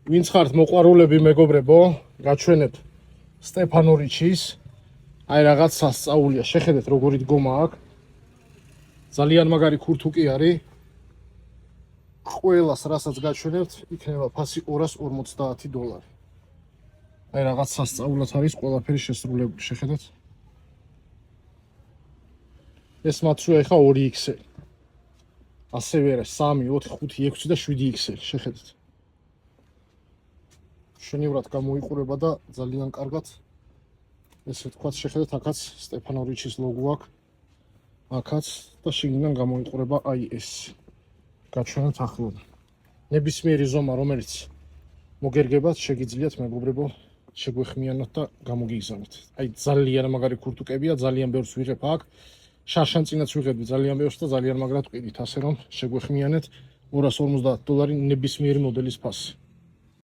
ვინც ხართ მოყვარულები მეგობრებო, გაჩვენებ სტეფანორიჩის. აი რაღაც სასწაულია, შეხედეთ როგორი დგომა აქვს. ძალიან მაგარი ქურთუკი არის. ყველას რასაც გაჩვენებთ, იქნება ფასი $250. აი რაღაც სასწაულად არის ყველაფერი შესრულებული, შეხედეთ. ეს მათსვე ხა 2XL. ასევე არის 3, 4, 5, 6 და 7XL, შეხედეთ. შენივრად გამოიყურება და ძალიან კარგად ესე თქვა, შეხედეთ, აქაც სტეფანორიჩის ლოგო აქვს. აქაც და შიგნიდან გამოიყურება აი ეს. გაჩვენოთ ახლად. ნებისმიერი ზომა, რომელიც მოგერგებათ, შეგიძლიათ მეგობრებო, შეგვეხმიანოთ და გამოგიგზავნოთ. აი ძალიან მაგარი ქურთუკებია, ძალიან ბევრს ვიღებ აქ. შარშანწინაც ვიღებდი ძალიან ბევრს და ძალიან მაგრად ვყიდით, ასე რომ შეგვეხმიანეთ $250 ნებისმიერი მოდელის ფასი.